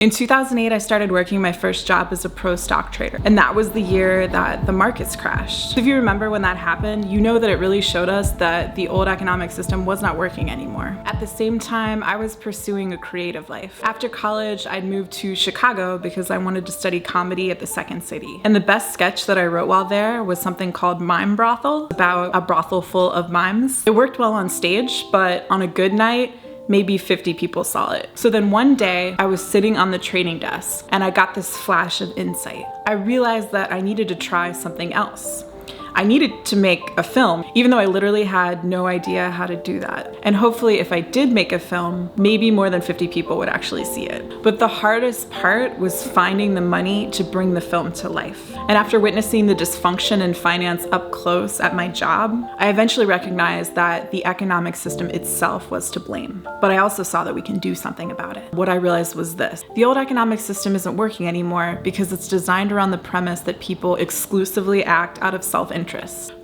In 2008, I started working my first job as a pro stock trader, and that was the year that the markets crashed. So if you remember when that happened, you know that it really showed us that the old economic system was not working anymore. At the same time, I was pursuing a creative life. After college, I'd moved to Chicago because I wanted to study comedy at the Second City. And the best sketch that I wrote while there was something called Mime Brothel, about a brothel full of mimes. It worked well on stage, but on a good night, maybe 50 people saw it. So then one day I was sitting on the trading desk and I got this flash of insight. I realized that I needed to try something else. I needed to make a film, even though I literally had no idea how to do that. And hopefully if I did make a film, maybe more than 50 people would actually see it. But the hardest part was finding the money to bring the film to life. And after witnessing the dysfunction in finance up close at my job, I eventually recognized that the economic system itself was to blame. But I also saw that we can do something about it. What I realized was this: the old economic system isn't working anymore because it's designed around the premise that people exclusively act out of self-interest.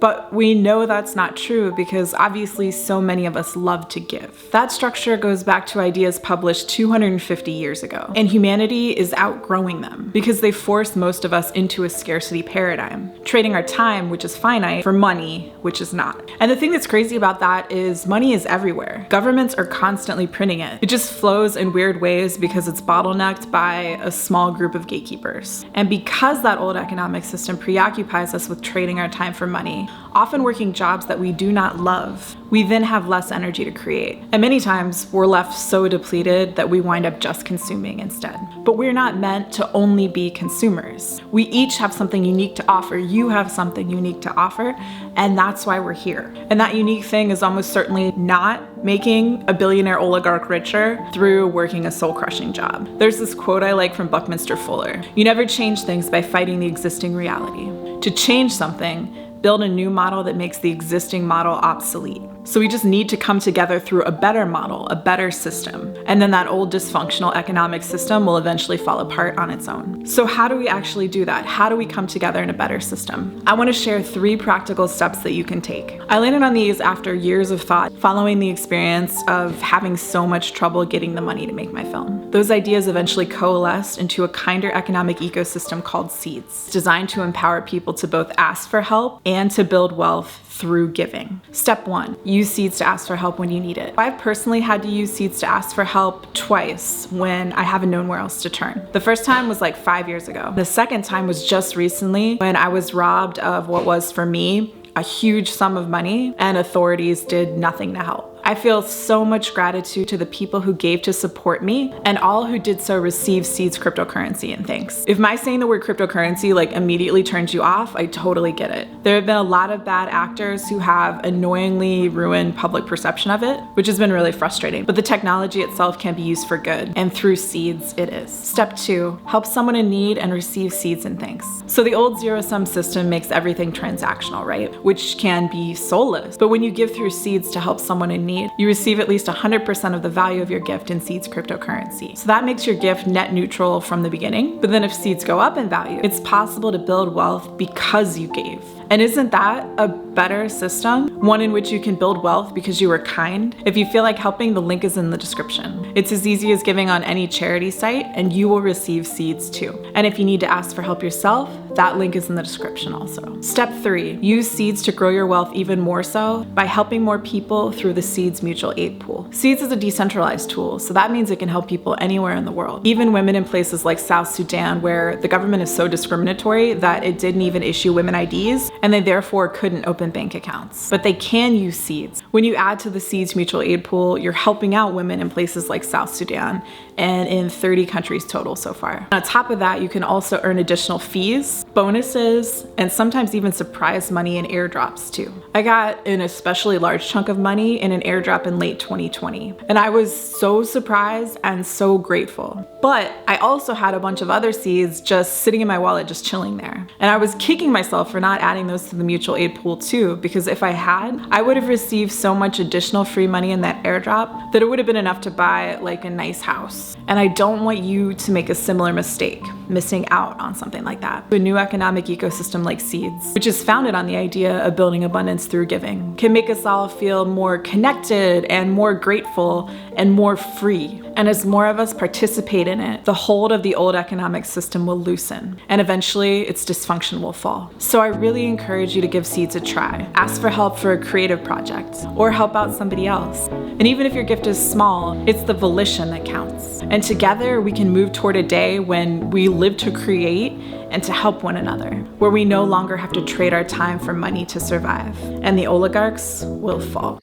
But we know that's not true because obviously so many of us love to give. That structure goes back to ideas published 250 years ago, and humanity is outgrowing them because they force most of us into a scarcity paradigm, trading our time, which is finite, for money, which is not. And the thing that's crazy about that is money is everywhere. Governments are constantly printing it. It just flows in weird ways because it's bottlenecked by a small group of gatekeepers. And because that old economic system preoccupies us with trading our time for money, often working jobs that we do not love, we then have less energy to create. And many times we're left so depleted that we wind up just consuming instead. But we're not meant to only be consumers. We each have something unique to offer. You have something unique to offer, and that's why we're here. And that unique thing is almost certainly not making a billionaire oligarch richer through working a soul-crushing job. There's this quote I like from Buckminster Fuller: "You never change things by fighting the existing reality. To change something, build a new model that makes the existing model obsolete." So we just need to come together through a better model, a better system. And then that old dysfunctional economic system will eventually fall apart on its own. So how do we actually do that? How do we come together in a better system? I want to share 3 practical steps that you can take. I landed on these after years of thought, following the experience of having so much trouble getting the money to make my film. Those ideas eventually coalesced into a kinder economic ecosystem called Seeds, designed to empower people to both ask for help and to build wealth through giving. Step 1, use Seeds to ask for help when you need it. I've personally had to use Seeds to ask for help twice when I haven't known where else to turn. The first time was like 5 years ago. The second time was just recently when I was robbed of what was, for me, a huge sum of money, and authorities did nothing to help. I feel so much gratitude to the people who gave to support me, and all who did so received Seeds cryptocurrency in thanks. If my saying the word cryptocurrency immediately turns you off, I totally get it. There have been a lot of bad actors who have annoyingly ruined public perception of it, which has been really frustrating. But the technology itself can be used for good, and through Seeds it is. Step 2, help someone in need and receive Seeds in thanks. So the old zero-sum system makes everything transactional, right? Which can be soulless. But when you give through Seeds to help someone in need, you receive at least 100% of the value of your gift in Seeds cryptocurrency. So that makes your gift net neutral from the beginning. But then if Seeds go up in value, it's possible to build wealth because you gave. And isn't that a better system? One in which you can build wealth because you were kind? If you feel like helping, the link is in the description. It's as easy as giving on any charity site, and you will receive Seeds too. And if you need to ask for help yourself, that link is in the description also. Step 3, use Seeds to grow your wealth even more so by helping more people through the Seeds mutual aid pool. Seeds is a decentralized tool, so that means it can help people anywhere in the world. Even women in places like South Sudan, where the government is so discriminatory that it didn't even issue women IDs, and they therefore couldn't open bank accounts. But they can use Seeds. When you add to the Seeds mutual aid pool, you're helping out women in places like South Sudan, and in 30 countries total so far. On top of that, you can also earn additional fees, bonuses, and sometimes even surprise money in airdrops too. I got an especially large chunk of money in an airdrop in late 2020, and I was so surprised and so grateful. But I also had a bunch of other Seeds just sitting in my wallet, just chilling there. And I was kicking myself for not adding those to the mutual aid pool too, because if I had, I would have received so much additional free money in that airdrop that it would have been enough to buy a nice house. And I don't want you to make a similar mistake, missing out on something like that. A new economic ecosystem like Seeds, which is founded on the idea of building abundance through giving, can make us all feel more connected and more grateful and more free. And as more of us participate in it, the hold of the old economic system will loosen, and eventually its dysfunction will fall. So I really encourage you to give seeds a try. Ask for help for a creative project, or help out somebody else. And even if your gift is small, it's the volition that counts. And together we can move toward a day when we live to create and to help one another, where we no longer have to trade our time for money to survive, and the oligarchs will fall.